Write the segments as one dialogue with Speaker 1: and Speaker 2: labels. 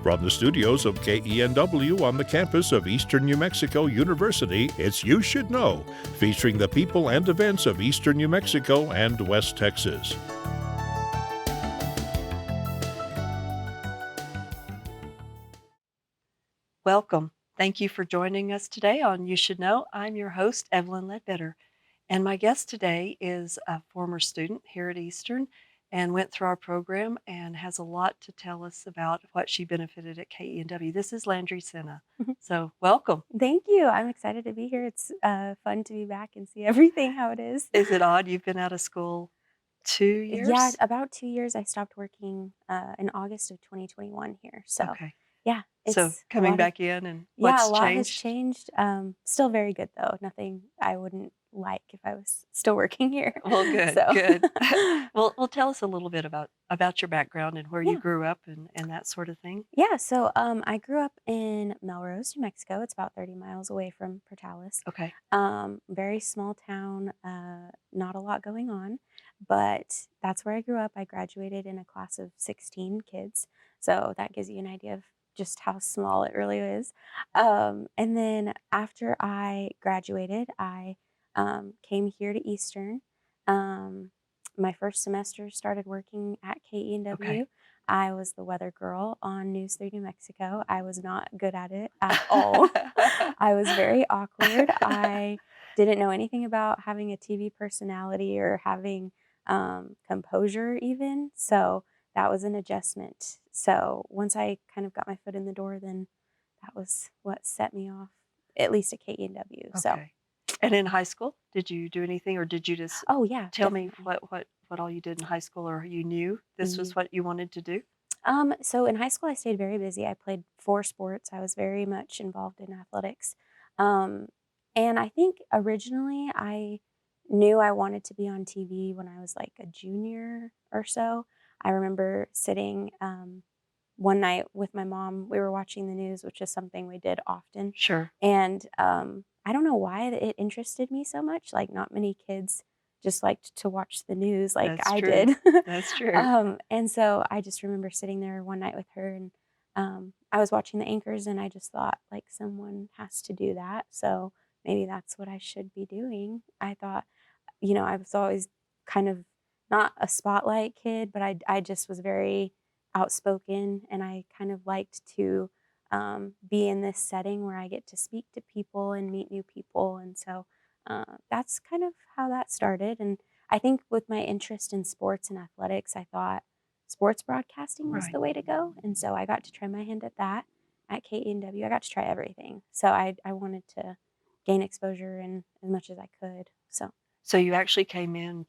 Speaker 1: From the studios of KENW on the campus of Eastern New Mexico University, it's You Should Know, featuring the people and events of Eastern New Mexico and West Texas.
Speaker 2: Welcome. Thank you for joining us today on You Should Know. I'm your host, Evelyn Ledbetter, and my guest today is a former student here at Eastern and went through our program and has a lot to tell us about what she benefited at KENW. This is Landry Sena. So welcome.
Speaker 3: Thank you. I'm excited to be here. It's fun to be back and see everything how it is.
Speaker 2: Is it odd? You've been out of school 2 years?
Speaker 3: Yeah, about 2 years. I stopped working in August of 2021 here. So
Speaker 2: Okay.
Speaker 3: yeah,
Speaker 2: So
Speaker 3: it's
Speaker 2: coming back in and what's
Speaker 3: a lot has
Speaker 2: changed?
Speaker 3: changed. Still very good though. Nothing I wouldn't like if I was still working here.
Speaker 2: Well, good,
Speaker 3: So
Speaker 2: good. Well, tell us a little bit about your background and where you
Speaker 3: yeah.
Speaker 2: grew up and that sort of thing.
Speaker 3: Yeah, so I grew up in Melrose, New Mexico. It's about 30 miles away from Portales.
Speaker 2: Okay.
Speaker 3: Very small town, not a lot going on, but that's where I grew up. I graduated in a class of 16 kids, so that gives you an idea of just how small it really is. And then after I graduated, I came here to Eastern. Um, my first semester started working at
Speaker 2: Okay.
Speaker 3: KENW. I was the weather girl on News 3 New Mexico. I was not good at it at all. I was very awkward. I didn't know anything about having a TV personality or having composure even. So that was an adjustment. So once I kind of got my foot in the door, then that was what set me off, at least at KENW. So,
Speaker 2: Okay. And in high school, did you do anything or did you just
Speaker 3: oh yeah,
Speaker 2: tell me
Speaker 3: definitely.
Speaker 2: what all you did in high school or you knew this
Speaker 3: Mhm.
Speaker 2: was what you wanted to do?
Speaker 3: So in high school, I stayed very busy. I played 4 sports. I was very much involved in athletics. Um, and I think originally I knew I wanted to be on TV when I was like a junior or so. I remember sitting one night with my mom. We were watching the news, which is something we did often.
Speaker 2: Sure.
Speaker 3: And I don't know why it interested me so much. Like, not many kids just liked to watch the news like
Speaker 2: That's
Speaker 3: I
Speaker 2: true.
Speaker 3: did.
Speaker 2: That's true.
Speaker 3: And so I just remember sitting there one night with her, and I was watching the anchors, and I just thought, like, someone has to do that. So maybe that's what I should be doing. I thought, I was always kind of not a spotlight kid, but I just was very outspoken, and I kind of liked to be in this setting where I get to speak to people and meet new people. And so that's kind of how that started. And I think with my interest in sports and athletics, I thought sports broadcasting was
Speaker 2: Right.
Speaker 3: the way to go. And so I got to try my hand at that at KENW. I got to try everything. So I wanted to gain exposure in as much as I could. So.
Speaker 2: So you actually came and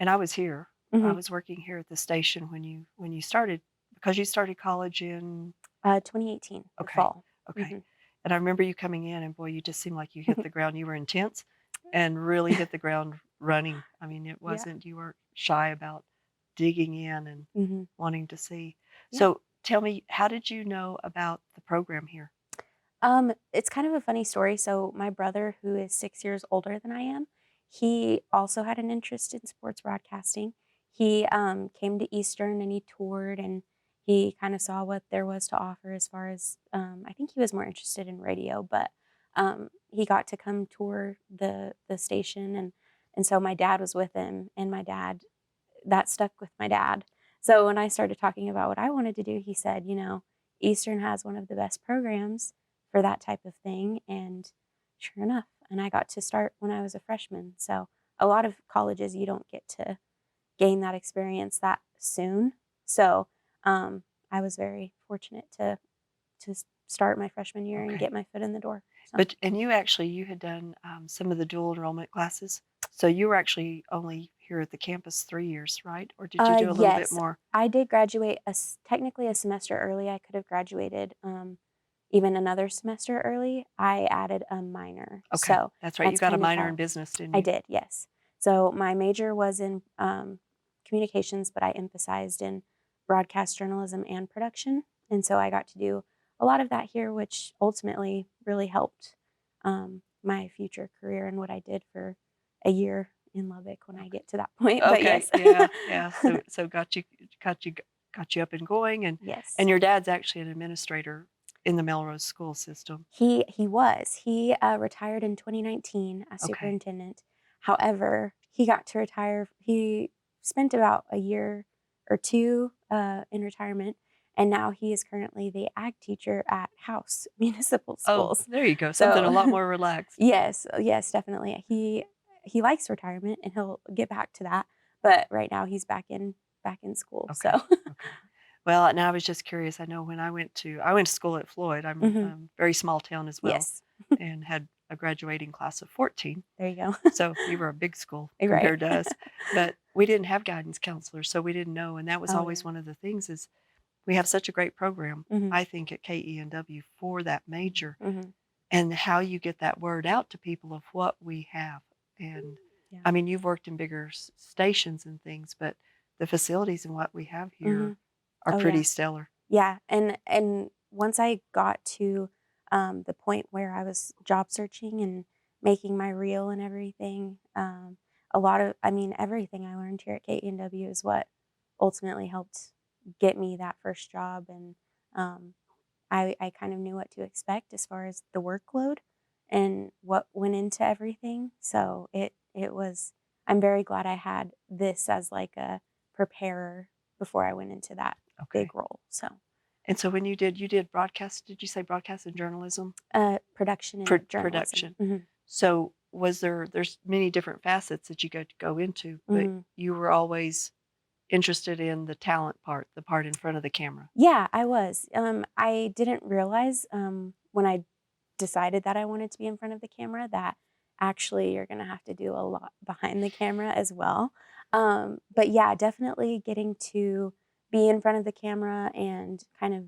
Speaker 2: I was here. I
Speaker 3: Mhm.
Speaker 2: was working here at the station when you started because you started college in
Speaker 3: 2018, the
Speaker 2: okay.
Speaker 3: fall.
Speaker 2: Okay.
Speaker 3: Mhm.
Speaker 2: And I remember you coming in and boy, you just seemed like you hit the ground. You were intense and really hit the ground running. I mean, it
Speaker 3: Yeah.
Speaker 2: wasn't you weren't shy about digging in and
Speaker 3: Mhm.
Speaker 2: wanting to see.
Speaker 3: Yeah.
Speaker 2: So tell me, how did you know about the program here?
Speaker 3: It's kind of a funny story. So my brother, who is 6 years older than I am, he also had an interest in sports broadcasting. He came to Eastern and he toured, and he kind of saw what there was to offer as far as I think he was more interested in radio, but he got to come tour the station, and so my dad was with him, and my dad, that stuck with my dad. So when I started talking about what I wanted to do, he said, Eastern has one of the best programs for that type of thing. And sure enough, and I got to start when I was a freshman. So a lot of colleges, you don't get to gain that experience that soon. So I was very fortunate to start my freshman year and
Speaker 2: Okay.
Speaker 3: get my foot in the door. So
Speaker 2: But and you had done some of the dual enrollment classes. So you were actually only here at the campus 3 years, right? Or did you do a little bit
Speaker 3: yes,
Speaker 2: more?
Speaker 3: I did graduate technically a semester early. I could have graduated even another semester early. I added a minor,
Speaker 2: Okay,
Speaker 3: so
Speaker 2: that's right. You
Speaker 3: that's
Speaker 2: got a
Speaker 3: kind of
Speaker 2: minor in
Speaker 3: how
Speaker 2: business, didn't
Speaker 3: I
Speaker 2: you?
Speaker 3: did. Yes, so my major was in communications, but I emphasized in broadcast journalism and production, and so I got to do a lot of that here, which ultimately really helped my future career and what I did for a year in Lubbock when I get to that point. But
Speaker 2: Okay,
Speaker 3: yes.
Speaker 2: yeah, yeah. So got you got you up and going.
Speaker 3: Yes.
Speaker 2: And your dad's actually an administrator in the Melrose school system.
Speaker 3: He was. He retired in 2019 as
Speaker 2: Okay.
Speaker 3: superintendent. However, he got to retire. He spent about a year or two in retirement, and now he is currently the ag teacher at House Municipal
Speaker 2: Oh,
Speaker 3: Schools.
Speaker 2: there you go. Something a lot
Speaker 3: So,
Speaker 2: more relaxed.
Speaker 3: yes, yes, definitely. He likes retirement, and he'll get back to that. But right now, he's back in school.
Speaker 2: Okay.
Speaker 3: So,
Speaker 2: Okay. Well, and I was just curious. I know when I went to school at Floyd. I'm
Speaker 3: Mhm.
Speaker 2: very small town as well,
Speaker 3: Yes,
Speaker 2: and had a graduating class of 14.
Speaker 3: there you go.
Speaker 2: So we were a big school
Speaker 3: Right.
Speaker 2: compared to us, but we didn't have guidance counselors, so we didn't know. And that was
Speaker 3: Oh,
Speaker 2: always
Speaker 3: yeah.
Speaker 2: one of the things is we have such a great program,
Speaker 3: Mhm.
Speaker 2: I think, at KENW for that major
Speaker 3: Mhm.
Speaker 2: and how you get that word out to people of what we have. And
Speaker 3: Yeah.
Speaker 2: I mean, you've worked in bigger stations and things, but the facilities and what we have here
Speaker 3: Mhm.
Speaker 2: are
Speaker 3: Oh,
Speaker 2: pretty
Speaker 3: yeah.
Speaker 2: stellar.
Speaker 3: Yeah, and once I got to the point where I was job searching and making my reel and everything, a lot of, I mean, everything I learned here at KENW is what ultimately helped get me that first job, and um, I kind of knew what to expect as far as the workload and what went into everything. So it was. I'm very glad I had this as like a preparer before I went into that
Speaker 2: Okay.
Speaker 3: big role. So.
Speaker 2: And so when you did broadcast, did you say broadcast and journalism?
Speaker 3: Production and journalism.
Speaker 2: Production.
Speaker 3: Mhm,
Speaker 2: So there's many different facets that you got to go into, but
Speaker 3: mhm.
Speaker 2: you were always interested in the talent part, the part in front of the camera.
Speaker 3: Yeah, I was. I didn't realize, when I decided that I wanted to be in front of the camera that actually you're gonna have to do a lot behind the camera as well. But yeah, definitely getting to be in front of the camera and kind of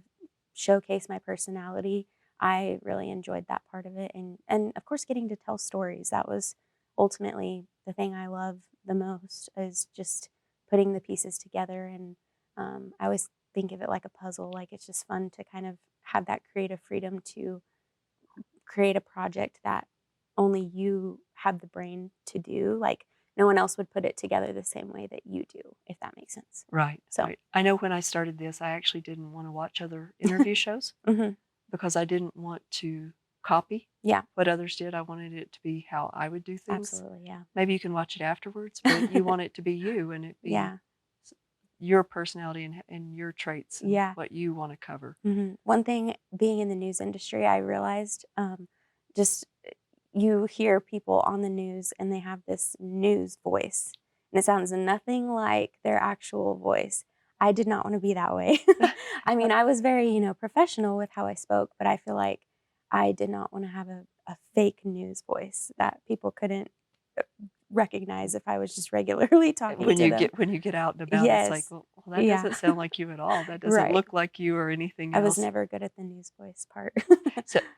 Speaker 3: showcase my personality. I really enjoyed that part of it, and of course getting to tell stories. That was ultimately the thing I love the most, is just putting the pieces together. And I always think of it like a puzzle. Like, it's just fun to kind of have that creative freedom to create a project that only you have the brain to do. Like, no one else would put it together the same way that you do, if that makes sense.
Speaker 2: Right,
Speaker 3: So,
Speaker 2: right. I know when I started this, I actually didn't want to watch other interview shows
Speaker 3: mhm,
Speaker 2: because I didn't want to copy
Speaker 3: yeah,
Speaker 2: what others did. I wanted it to be how I would do things.
Speaker 3: absolutely, yeah.
Speaker 2: Maybe you can watch it afterwards, but you want it to be you and it be
Speaker 3: Yeah,
Speaker 2: your personality and your traits and
Speaker 3: yeah.
Speaker 2: what you want to cover.
Speaker 3: One thing, being in the news industry, I realized, just you hear people on the news and they have this news voice, and it sounds nothing like their actual voice. I did not want to be that way. I mean, I was very, professional with how I spoke, but I feel like I did not want to have a fake news voice that people couldn't uh, recognize if I was just regularly talking to them.
Speaker 2: When you get out and about, it's like,
Speaker 3: Yes.
Speaker 2: well, that
Speaker 3: Yeah.
Speaker 2: doesn't sound like you at all. That doesn't
Speaker 3: Right.
Speaker 2: look like you or anything
Speaker 3: I was
Speaker 2: else.
Speaker 3: never good at the news voice part.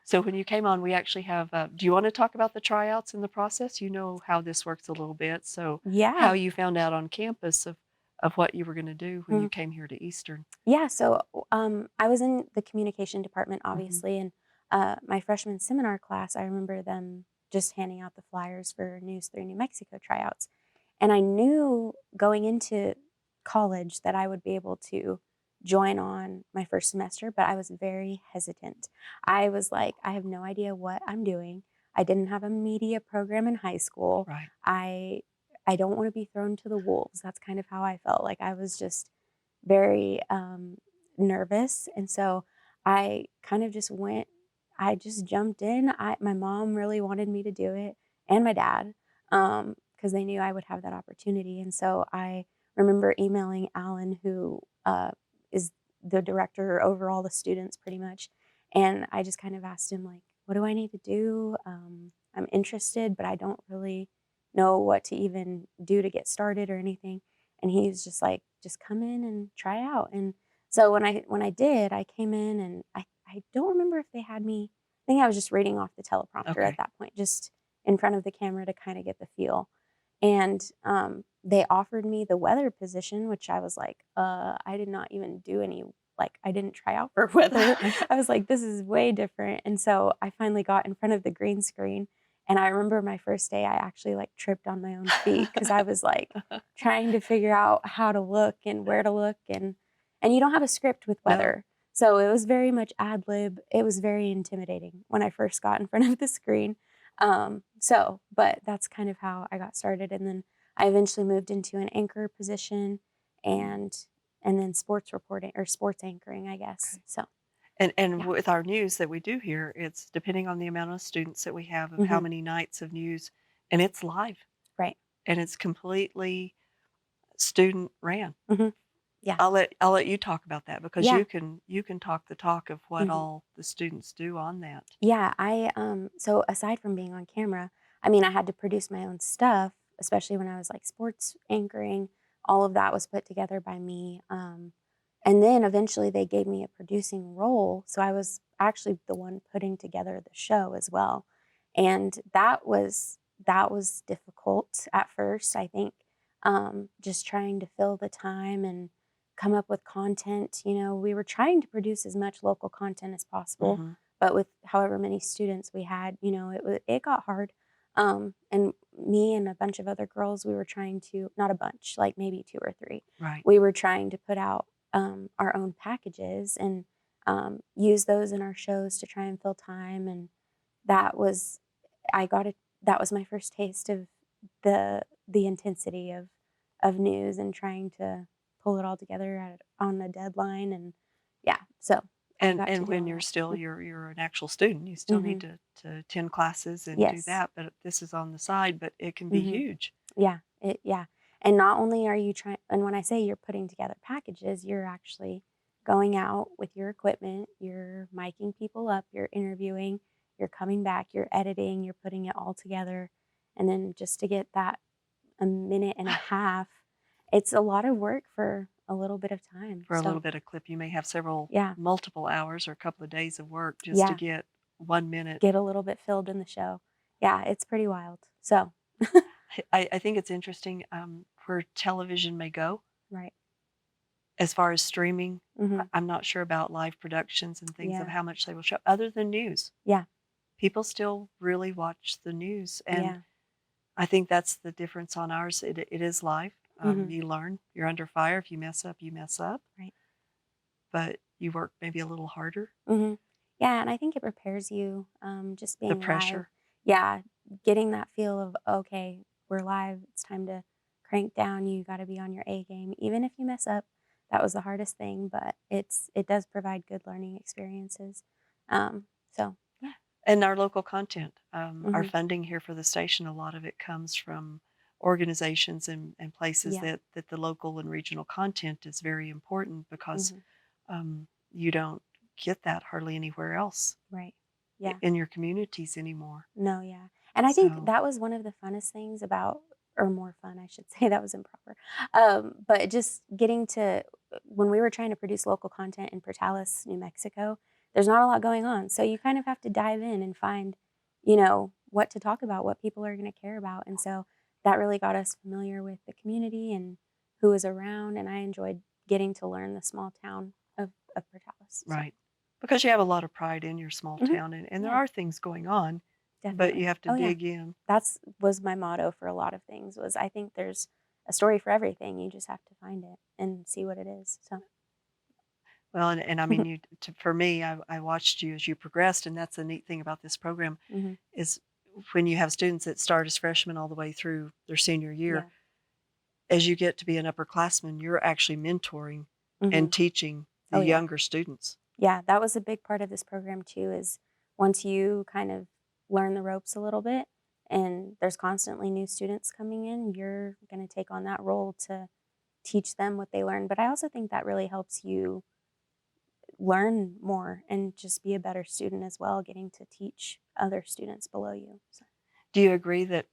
Speaker 2: So when you came on, we actually have. Do you want to talk about the tryouts in the process? You know how this works a little bit. So how
Speaker 3: Yeah.
Speaker 2: you found out on campus of what you were going to do when you
Speaker 3: Mhm.
Speaker 2: came here to Eastern.
Speaker 3: Yeah, so, I was in the communication department,
Speaker 2: Hmm.
Speaker 3: obviously, and, my freshman seminar class, I remember them just handing out the flyers for News 3 New Mexico tryouts, and I knew going into college that I would be able to join on my first semester, but I was very hesitant. I was like, "I have no idea what I'm doing." I didn't have a media program in high school.
Speaker 2: Right.
Speaker 3: I I don't wanna be thrown to the wolves. That's kind of how I felt. Like, I was just very nervous. And so I kind of just went, I just jumped in. My mom really wanted me to do it, and my dad, because they knew I would have that opportunity. And so I remember emailing Alan, who is the director over all the students pretty much. And I just kind of asked him, like, what do I need to do? I'm interested, but I don't really know what to even do to get started or anything. And he's just like, just come in and try out. And so when I did, I came in, and I don't remember if they had me. I think I was just reading off the teleprompter at
Speaker 2: Okay.
Speaker 3: that point, just in front of the camera to kind of get the feel. And they offered me the weather position, which I was like, I did not even do any, like, I didn't try out for weather. I was like, this is way different. And so I finally got in front of the green screen. And I remember my first day, I actually like tripped on my own feet because I was like trying to figure out how to look and where to look. and you don't have a script with
Speaker 2: No.
Speaker 3: weather. So it was very much ad lib. It was very intimidating when I first got in front of the screen. But that's kind of how I got started. And then I eventually moved into an anchor position and then sports reporting or sports anchoring, I guess.
Speaker 2: Okay.
Speaker 3: So
Speaker 2: And
Speaker 3: yeah.
Speaker 2: with our news that we do here, it's depending on the amount of students that we have of how
Speaker 3: Hmm.
Speaker 2: many nights of news, and it's live,
Speaker 3: Right.
Speaker 2: and it's completely student ran.
Speaker 3: Hmm. Yeah.
Speaker 2: I'll let you talk about that because
Speaker 3: Yeah.
Speaker 2: you can talk the talk of what
Speaker 3: Hmm.
Speaker 2: all the students do on that.
Speaker 3: Yeah, so aside from being on camera, I mean, I had to produce my own stuff, especially when I was like sports anchoring. All of that was put together by me. And then eventually they gave me a producing role, so I was actually the one putting together the show as well. And that was difficult at first, I think. Just trying to fill the time and come up with content. We were trying to produce as much local content as possible,
Speaker 2: Mhm.
Speaker 3: but with however many students we had, it got hard. And me and a bunch of other girls, we were trying to, not a bunch, like maybe two or three,
Speaker 2: Right.
Speaker 3: we were trying to put out our own packages and use those in our shows to try and fill time. And that was, I got it. That was my first taste of the intensity of news and trying to pull it all together on a deadline. And yeah, so I got to
Speaker 2: And
Speaker 3: do
Speaker 2: when
Speaker 3: all
Speaker 2: you're
Speaker 3: that.
Speaker 2: still you're an actual student, you still need
Speaker 3: Hmm.
Speaker 2: to attend classes and do
Speaker 3: Yes.
Speaker 2: that, but this is on the side, but it can be
Speaker 3: Hmm.
Speaker 2: huge.
Speaker 3: Yeah. And not only are you trying, and when I say you're putting together packages, you're actually going out with your equipment, you're miking people up, you're interviewing, you're coming back, you're editing, you're putting it all together. And then just to get that a minute and a half, it's a lot of work for a little bit of time.
Speaker 2: For a little
Speaker 3: So,
Speaker 2: bit of clip, you may have several
Speaker 3: yeah,
Speaker 2: multiple hours or a couple of days of work just to
Speaker 3: yeah,
Speaker 2: get 1 minute.
Speaker 3: get a little bit filled in the show. Yeah, it's pretty wild. So,
Speaker 2: I think it's interesting, where television may go
Speaker 3: right.
Speaker 2: as far as streaming.
Speaker 3: Hmm.
Speaker 2: I'm not sure about live productions and things of
Speaker 3: Yeah,
Speaker 2: how much they will show other than news.
Speaker 3: yeah,
Speaker 2: People still really watch the news, and
Speaker 3: yeah.
Speaker 2: I think that's the difference on ours. It is live.
Speaker 3: Hmm.
Speaker 2: You learn. You're under fire. If you mess up, you mess up,
Speaker 3: Right.
Speaker 2: but you work maybe a little harder.
Speaker 3: Hmm. Yeah, and I think it prepares you, just
Speaker 2: The
Speaker 3: being live.
Speaker 2: pressure.
Speaker 3: Yeah, getting that feel of, okay, we're live. It's time to crank down. You got to be on your A game, even if you mess up. That was the hardest thing, but it does provide good learning experiences. So yeah.
Speaker 2: And our local content, our
Speaker 3: Hmm.
Speaker 2: funding here for the station, a lot of it comes from organizations and places
Speaker 3: Yeah.
Speaker 2: that the local and regional content is very important because
Speaker 3: Hmm.
Speaker 2: you don't get that hardly anywhere else
Speaker 3: Right. Yeah.
Speaker 2: in your communities anymore.
Speaker 3: No, yeah. And I think
Speaker 2: So,
Speaker 3: that was one of the funnest things about, or more fun, I should say, that was improper. But just getting to, when we were trying to produce local content in Portales, New Mexico, there's not a lot going on. So you kind of have to dive in and find, what to talk about, what people are going to care about. And so that really got us familiar with the community and who was around. And I enjoyed getting to learn the small town of Portales. So,
Speaker 2: right. Because you have a lot of pride in your small
Speaker 3: mhm,
Speaker 2: town, and there
Speaker 3: yeah,
Speaker 2: are things going on, but you
Speaker 3: definitely.
Speaker 2: have to
Speaker 3: Oh, yeah.
Speaker 2: dig in.
Speaker 3: That's was my motto for a lot of things, was I think there's a story for everything. You just have to find it and see what it is. So,
Speaker 2: Well, and I mean, for me, I watched you as you progressed, and that's the neat thing about this program
Speaker 3: mhm,
Speaker 2: is when you have students that start as freshmen all the way through their senior year,
Speaker 3: yeah.
Speaker 2: as you get to be an upperclassman, you're actually mentoring and
Speaker 3: Mhm.
Speaker 2: teaching the
Speaker 3: Oh, yeah.
Speaker 2: younger students.
Speaker 3: Yeah, that was a big part of this program too, is once you kind of learn the ropes a little bit and there's constantly new students coming in, you're going to take on that role to teach them what they learn. But I also think that really helps you learn more and just be a better student as well, getting to teach other students below you. So,
Speaker 2: Do you agree that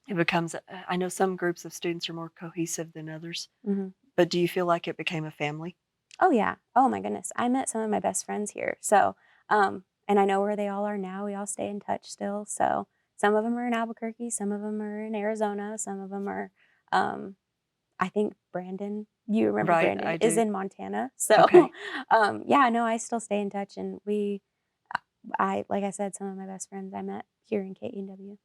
Speaker 2: it becomes, I know some groups of students are more cohesive than others,
Speaker 3: mhm.
Speaker 2: but do you feel like it became a family?
Speaker 3: Oh, yeah. Oh, my goodness. I met some of my best friends here. So, and I know where they all are now. We all stay in touch still. So, some of them are in Albuquerque, some of them are in Arizona, some of them are, um, I think Brandon, you remember
Speaker 2: Right,
Speaker 3: Brandon,
Speaker 2: I
Speaker 3: is
Speaker 2: do.
Speaker 3: in Montana. So,
Speaker 2: Okay.
Speaker 3: yeah, no, I still stay in touch. And like I said, some of my best friends I met here in KENW.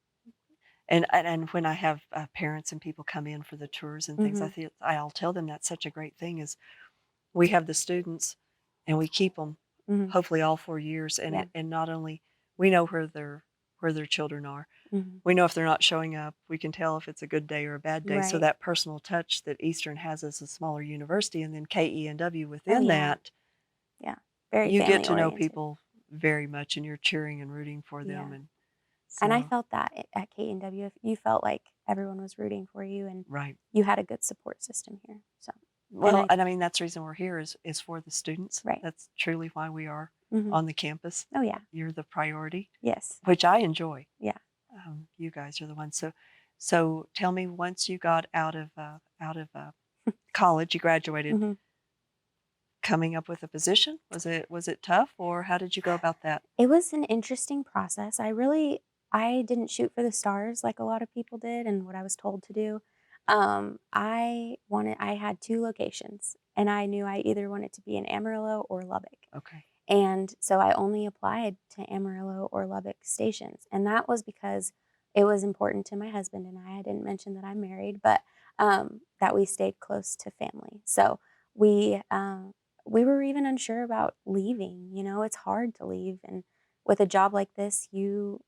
Speaker 2: And when I have parents and people come in for the tours and things,
Speaker 3: Hmm.
Speaker 2: I'll tell them that's such a great thing is we have the students and we keep them
Speaker 3: Mhm.
Speaker 2: hopefully all 4 years,
Speaker 3: Yeah.
Speaker 2: and not only we know where their children are.
Speaker 3: Mhm.
Speaker 2: We know if they're not showing up, we can tell if it's a good day or a bad day, so
Speaker 3: Right.
Speaker 2: that personal touch that Eastern has as a smaller university, and then KENW
Speaker 3: Oh,
Speaker 2: within
Speaker 3: yeah.
Speaker 2: that,
Speaker 3: Yeah. Very
Speaker 2: you get
Speaker 3: family
Speaker 2: to know
Speaker 3: oriented.
Speaker 2: people very much, and you're cheering and rooting for them,
Speaker 3: Yeah.
Speaker 2: and
Speaker 3: And I
Speaker 2: so
Speaker 3: felt that at KNW. If you felt like everyone was rooting for you and
Speaker 2: right.
Speaker 3: you had a good support system here. So, and
Speaker 2: Well,
Speaker 3: I
Speaker 2: and I mean, that's the reason we're here is for the students.
Speaker 3: right.
Speaker 2: That's truly why we are
Speaker 3: Mhm.
Speaker 2: on the campus.
Speaker 3: Oh, yeah.
Speaker 2: You're the priority,
Speaker 3: Yes.
Speaker 2: which I enjoy.
Speaker 3: Yeah.
Speaker 2: You guys are the ones. So tell me, once you got out of college, you graduated,
Speaker 3: Mhm.
Speaker 2: coming up with a position. Was it tough, or how did you go about that?
Speaker 3: It was an interesting process. I didn't shoot for the stars like a lot of people did and what I was told to do. I had 2 locations and I knew I either wanted to be in Amarillo or Lubbock.
Speaker 2: Okay.
Speaker 3: And so I only applied to Amarillo or Lubbock stations. And that was because it was important to my husband and I. I didn't mention that I'm married, but that we stayed close to family. So we we were even unsure about leaving. You know, it's hard to leave, and with a job like this, you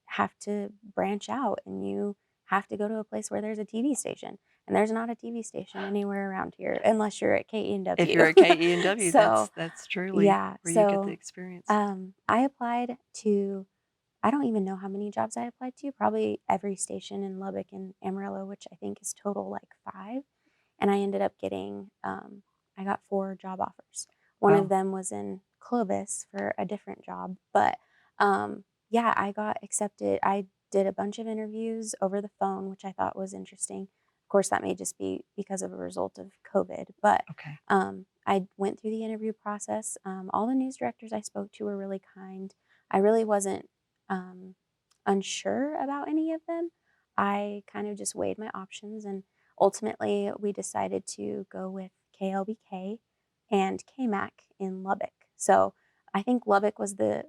Speaker 3: have to branch out and you have to go to a place where there's a TV station. And there's not a TV station anywhere around here unless you're at
Speaker 2: If you're
Speaker 3: KENW.
Speaker 2: at KENW,
Speaker 3: So
Speaker 2: that's truly
Speaker 3: yeah,
Speaker 2: where you get the
Speaker 3: so
Speaker 2: experience.
Speaker 3: I applied to, I don't even know how many jobs I applied to, probably every station in Lubbock and Amarillo, which I think is total like 5. And I ended up getting, I got 4 job offers. One of
Speaker 2: Wow.
Speaker 3: them was in Clovis for a different job. But yeah, I got accepted. I did a bunch of interviews over the phone, which I thought was interesting. Of course, that may just be because of a result of COVID. But
Speaker 2: Okay.
Speaker 3: I went through the interview process. All the news directors I spoke to were really kind. I really wasn't um, unsure about any of them. I kind of just weighed my options, and ultimately we decided to go with KLBK and KMAC in Lubbock. So I think Lubbock was the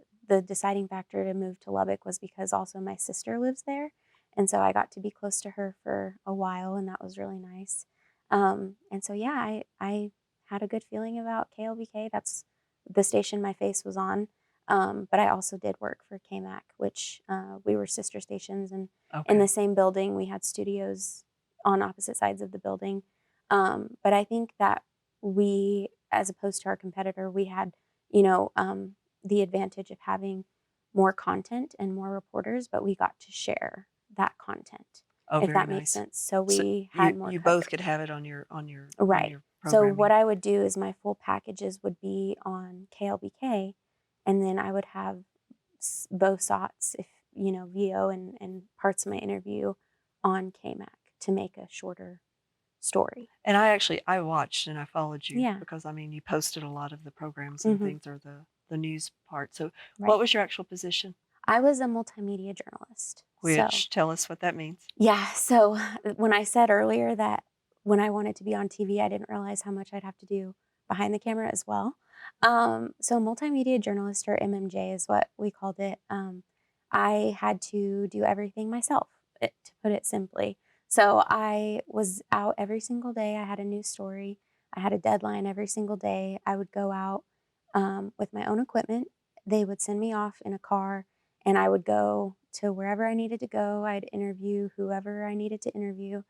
Speaker 3: deciding factor to move to Lubbock was because also my sister lives there, and so I got to be close to her for a while, and that was really nice. And so yeah, I had a good feeling about KLBK. That's the station my face was on. But I also did work for KMAC, which we were sister stations, and in the
Speaker 2: Okay.
Speaker 3: same building, we had studios on opposite sides of the building. But I think that we, as opposed to our competitor, we had, you know, the advantage of having more content and more reporters, but we got to share that content,
Speaker 2: Oh,
Speaker 3: if
Speaker 2: very
Speaker 3: that makes
Speaker 2: nice.
Speaker 3: sense. So
Speaker 2: So
Speaker 3: we had
Speaker 2: you
Speaker 3: more
Speaker 2: you both could
Speaker 3: coverage.
Speaker 2: have it on
Speaker 3: Right.
Speaker 2: your
Speaker 3: So what
Speaker 2: programming.
Speaker 3: I would do is my full packages would be on KLBK, and then I would have both SOTs, if you know VO and parts of my interview on KMAC to make a shorter story.
Speaker 2: And I watched and I followed you
Speaker 3: Yeah.
Speaker 2: because I mean you posted a lot of the programs and
Speaker 3: Hmm.
Speaker 2: things, or the news part. So what
Speaker 3: Right.
Speaker 2: was your actual position?
Speaker 3: I was a multimedia journalist. So
Speaker 2: Which tell us what that means.
Speaker 3: yeah. So when I said earlier that when I wanted to be on TV, I didn't realize how much I'd have to do behind the camera as well. So multimedia journalist or MMJ is what we called it. I had to do everything myself, to put it simply. So I was out every single day. I had a new story. I had a deadline every single day. I would go out with my own equipment. They would send me off in a car and I would go to wherever I needed to go. I'd interview whoever I needed to interview.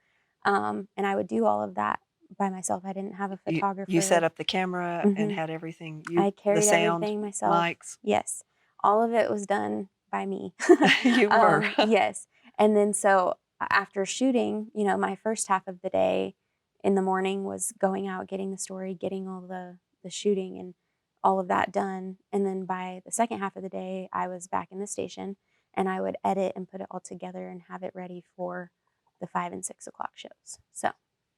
Speaker 3: And I would do all of that by myself. I didn't have a
Speaker 2: You set
Speaker 3: photographer.
Speaker 2: up the camera and
Speaker 3: Hmm.
Speaker 2: had everything,
Speaker 3: I
Speaker 2: the
Speaker 3: carried
Speaker 2: sound,
Speaker 3: everything myself.
Speaker 2: mics.
Speaker 3: Yes. All of it was done by me.
Speaker 2: You were.
Speaker 3: Yes. And then so after shooting, you know, my first half of the day in the morning was going out, getting the story, getting all the shooting and all of that done. And then by the second half of the day, I was back in the station and I would edit and put it all together and have it ready for the 5 and 6 o'clock shows. So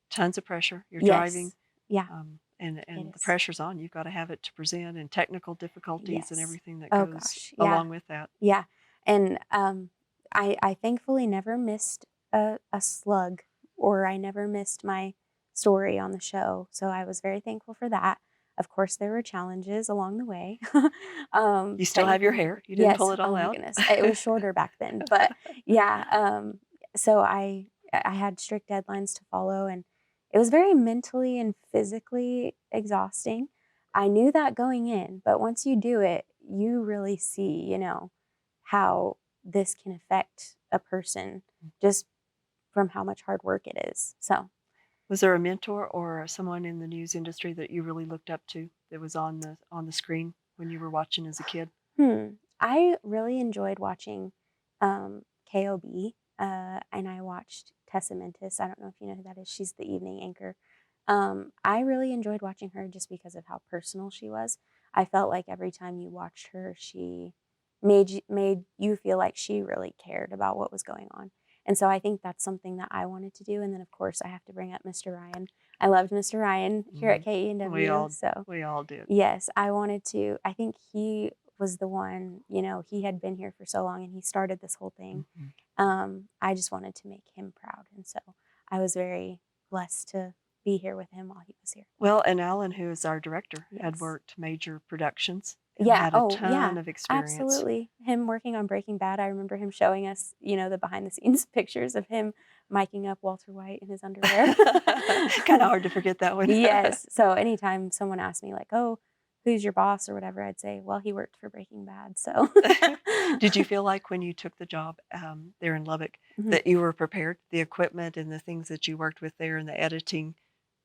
Speaker 2: Tons of pressure. You're driving,
Speaker 3: yes. Yeah, it
Speaker 2: and the
Speaker 3: is.
Speaker 2: pressure's on. You've got to have it to present, and technical difficulties and
Speaker 3: Yes.
Speaker 2: everything that
Speaker 3: Oh
Speaker 2: goes
Speaker 3: gosh. Yeah.
Speaker 2: along with that.
Speaker 3: Yeah. And I thankfully never missed a slug or I never missed my story on the show. So I was very thankful for that. Of course, there were challenges along the way.
Speaker 2: You still have your
Speaker 3: Technical.
Speaker 2: hair. You didn't pull
Speaker 3: Yes.
Speaker 2: it
Speaker 3: Oh
Speaker 2: all
Speaker 3: my
Speaker 2: out.
Speaker 3: goodness. It was shorter back then. But yeah. So I had strict deadlines to follow and it was very mentally and physically exhausting. I knew that going in, but once you do it, you really see, how this can affect a person just from how much hard work it is. So,
Speaker 2: Was there a mentor or someone in the news industry that you really looked up to that was on the screen when you were watching as a kid?
Speaker 3: I really enjoyed watching KOB, and I watched Tessa Mentis. I don't know if you know who that is. She's the evening anchor. I really enjoyed watching her just because of how personal she was. I felt like every time you watched her, she made you feel like she really cared about what was going on. And so I think that's something that I wanted to do. And then of course I have to bring up Mr. Ryan. I loved Mr. Ryan here at
Speaker 2: We
Speaker 3: KENW.
Speaker 2: all
Speaker 3: So
Speaker 2: we all did.
Speaker 3: yes, I wanted to. I think he was the one, he had been here for so long and he started this whole thing.
Speaker 2: Mhm.
Speaker 3: I just wanted to make him proud. And so I was very blessed to be here with him while he was here.
Speaker 2: Well, and Alan, who is our director, had
Speaker 3: Yes.
Speaker 2: worked major productions and
Speaker 3: Yeah.
Speaker 2: had a
Speaker 3: Oh, yeah.
Speaker 2: ton of experience.
Speaker 3: Absolutely. Him working on Breaking Bad, I remember him showing us, the behind the scenes pictures of him miking up Walter White in his underwear.
Speaker 2: Kind of hard to forget that one.
Speaker 3: Yes. So anytime someone asked me like, "Oh, who's your boss?" or whatever, I'd say, "Well, he worked for Breaking Bad." So
Speaker 2: Did you feel like when you took the job there in Lubbock
Speaker 3: Mhm.
Speaker 2: that you were prepared? The equipment and the things that you worked with there and the editing,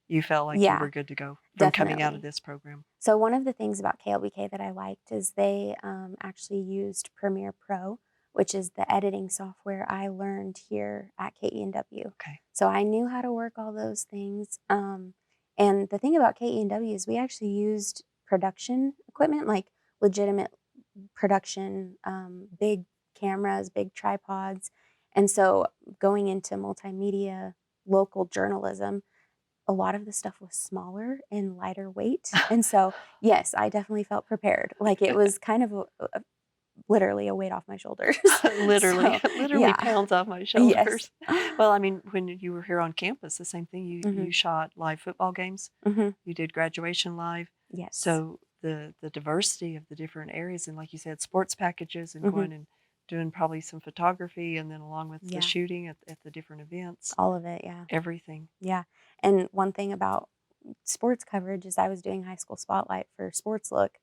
Speaker 2: you felt like you
Speaker 3: Yeah,
Speaker 2: were good to go from coming out of
Speaker 3: definitely.
Speaker 2: this program.
Speaker 3: So one of the things about KLBK that I liked is they actually used Premiere Pro, which is the editing software I learned here at KENW.
Speaker 2: Okay.
Speaker 3: So I knew how to work all those things. And the thing about KENW is we actually used production equipment, like legitimate production, big cameras, big tripods. And so going into multimedia, local journalism, a lot of the stuff was smaller and lighter weight. And so, yes, I definitely felt prepared. Like it was kind of literally a weight off my shoulders.
Speaker 2: Literally,
Speaker 3: So,
Speaker 2: literally
Speaker 3: yeah.
Speaker 2: pounds off my
Speaker 3: Yes.
Speaker 2: shoulders. Well, I mean, when you were here on campus, the same thing. You
Speaker 3: Mhm.
Speaker 2: shot live football games.
Speaker 3: Mhm.
Speaker 2: You did graduation live.
Speaker 3: Yes.
Speaker 2: So the diversity of the different areas and like you said, sports packages and
Speaker 3: Mhm.
Speaker 2: going and doing probably some photography and then along with the
Speaker 3: Yeah.
Speaker 2: shooting at the different events,
Speaker 3: All of it. Yeah.
Speaker 2: everything.
Speaker 3: Yeah. And one thing about sports coverage is I was doing high school spotlight for Sports Look.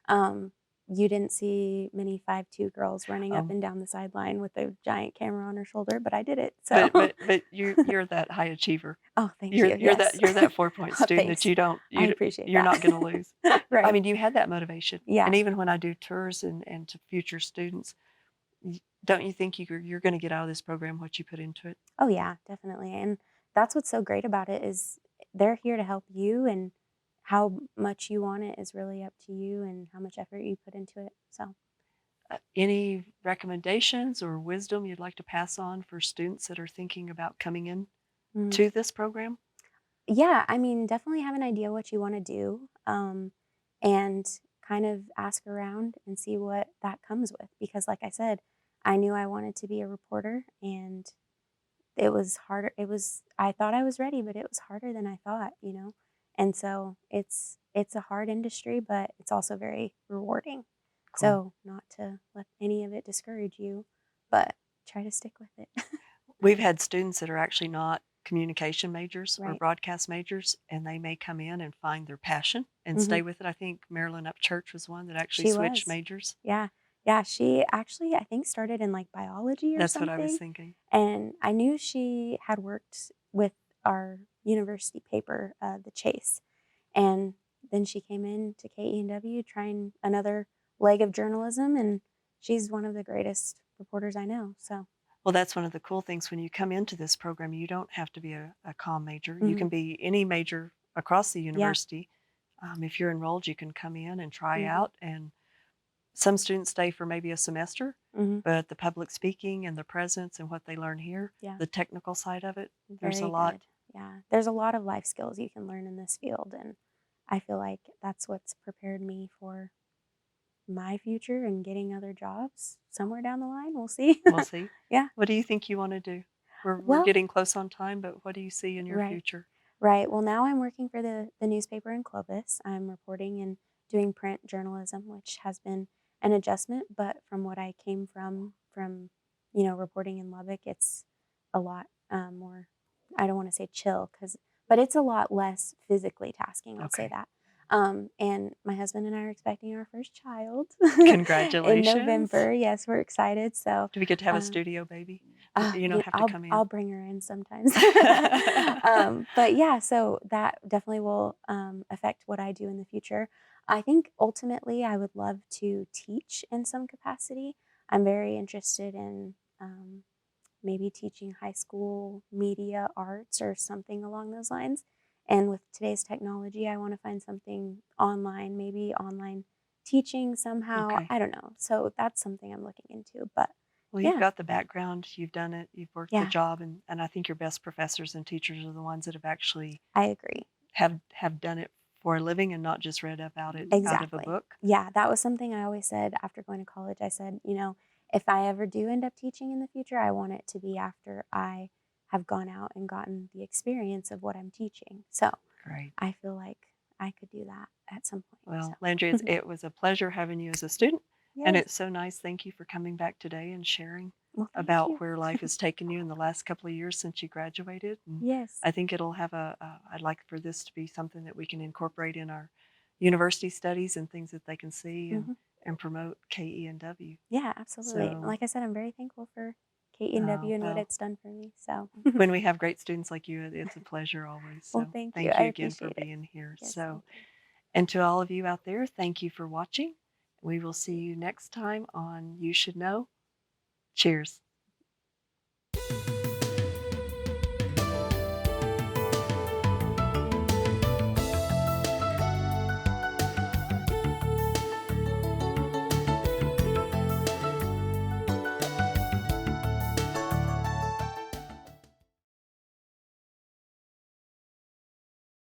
Speaker 3: Um, you didn't see many 5'2" girls running up
Speaker 2: Um,
Speaker 3: and down the sideline with a giant camera on her shoulder, but I did it. So,
Speaker 2: but you're that high achiever.
Speaker 3: oh, thank
Speaker 2: You're
Speaker 3: you.
Speaker 2: you're that
Speaker 3: Yes.
Speaker 2: you're that 4-point
Speaker 3: Oh,
Speaker 2: student that
Speaker 3: thanks.
Speaker 2: you don't
Speaker 3: I
Speaker 2: you
Speaker 3: appreciate
Speaker 2: you're
Speaker 3: that.
Speaker 2: not going to lose. I
Speaker 3: Right.
Speaker 2: mean, you had that motivation. And
Speaker 3: Yeah.
Speaker 2: even when I do tours and to future students, don't you think you're going to get out of this program what you put into it?
Speaker 3: Oh, yeah, definitely. And that's what's so great about it is they're here to help you, and how much you want it is really up to you and how much effort you put into it. So,
Speaker 2: Any recommendations or wisdom you'd like to pass on for students that are thinking about coming in
Speaker 3: mm,
Speaker 2: to this program?
Speaker 3: yeah, I mean, definitely have an idea what you want to do, and kind of ask around and see what that comes with. Because, like I said, I knew I wanted to be a reporter, and it was harder. I thought I was ready, but it was harder than I thought. And so it's a hard industry, but it's also very rewarding.
Speaker 2: Cool.
Speaker 3: So not to let any of it discourage you, but try to stick with it.
Speaker 2: We've had students that are actually not communication majors or
Speaker 3: Right.
Speaker 2: broadcast majors, and they may come in and find their passion and
Speaker 3: hmm
Speaker 2: stay with it. I think Marilyn Upchurch was one that actually
Speaker 3: She
Speaker 2: switched
Speaker 3: was.
Speaker 2: majors.
Speaker 3: Yeah. Yeah. She actually, I think, started in like biology or
Speaker 2: That's what I was
Speaker 3: something.
Speaker 2: thinking.
Speaker 3: And I knew she had worked with our university paper, The Chase. And then she came in to KENW trying another leg of journalism, and she's one of the greatest reporters I know. So,
Speaker 2: Well, that's one of the cool things when you come into this program, you don't have to be a comm major. You
Speaker 3: mhm,
Speaker 2: can be any major across the
Speaker 3: yeah.
Speaker 2: university. If you're enrolled, you can come in and try
Speaker 3: hmm
Speaker 2: out. And some students stay for maybe a semester,
Speaker 3: hmm
Speaker 2: but the public speaking and the presence and what they learn here,
Speaker 3: Yeah.
Speaker 2: the technical side of it, there's a
Speaker 3: Very
Speaker 2: lot.
Speaker 3: good. Yeah. There's a lot of life skills you can learn in this field. And I feel like that's what's prepared me for my future and getting other jobs somewhere down the line. We'll see.
Speaker 2: We'll see.
Speaker 3: Yeah.
Speaker 2: What do you think you want to do? We're
Speaker 3: Well,
Speaker 2: getting close on time, but what do you see in your
Speaker 3: right.
Speaker 2: future?
Speaker 3: Right. Well, now I'm working for the newspaper in Clovis. I'm reporting and doing print journalism, which has been an adjustment. But from what I came from reporting in Lubbock, it's a lot more. I don't want to say chill, but but it's a lot less physically tasking, I'll say
Speaker 2: Okay.
Speaker 3: that. And my husband and I are expecting our first child in
Speaker 2: Congratulations.
Speaker 3: November. Yes, we're excited. So,
Speaker 2: Do we get to have a
Speaker 3: um,
Speaker 2: studio baby? You don't have to
Speaker 3: I'll
Speaker 2: come in.
Speaker 3: Bring her in sometimes. But yeah, so that definitely will affect what I do in the future. I think ultimately I would love to teach in some capacity. I'm very interested in maybe teaching high school media arts or something along those lines. And with today's technology, I want to find something online, maybe online teaching somehow.
Speaker 2: Okay.
Speaker 3: I don't know. So that's something I'm looking into. But
Speaker 2: Well, you've
Speaker 3: yeah,
Speaker 2: got the background, you've done it, you've worked the
Speaker 3: yeah,
Speaker 2: job, and I think your best professors and teachers are the ones that have actually
Speaker 3: I agree.
Speaker 2: have done it for a living and not just read about it out of a
Speaker 3: Exactly.
Speaker 2: book.
Speaker 3: Yeah, that was something I always said after going to college. I said, if I ever do end up teaching in the future, I want it to be after I have gone out and gotten the experience of what I'm teaching. So
Speaker 2: Great.
Speaker 3: I feel like I could do that at some point.
Speaker 2: Well, Landry,
Speaker 3: So,
Speaker 2: it was a pleasure having you as a student, and
Speaker 3: yes.
Speaker 2: it's so nice. Thank you for coming back today and sharing
Speaker 3: Well, thank
Speaker 2: about
Speaker 3: you.
Speaker 2: where life has taken you in the last couple of years since you graduated. And
Speaker 3: Yes.
Speaker 2: I think it'll have I'd like for this to be something that we can incorporate in our university studies and things that they can see
Speaker 3: Hmm.
Speaker 2: and promote KENW.
Speaker 3: Yeah, absolutely.
Speaker 2: So,
Speaker 3: Like I said, I'm very thankful for KENW and what
Speaker 2: well,
Speaker 3: it's done for me. So,
Speaker 2: when we have great students like you, it's a pleasure always.
Speaker 3: well,
Speaker 2: So,
Speaker 3: thank you.
Speaker 2: thank
Speaker 3: I
Speaker 2: you again for
Speaker 3: appreciate it.
Speaker 2: being here.
Speaker 3: Yes,
Speaker 2: So,
Speaker 3: thank you.
Speaker 2: and to all of you out there, thank you for watching. We will see you next time on You Should Know. Cheers.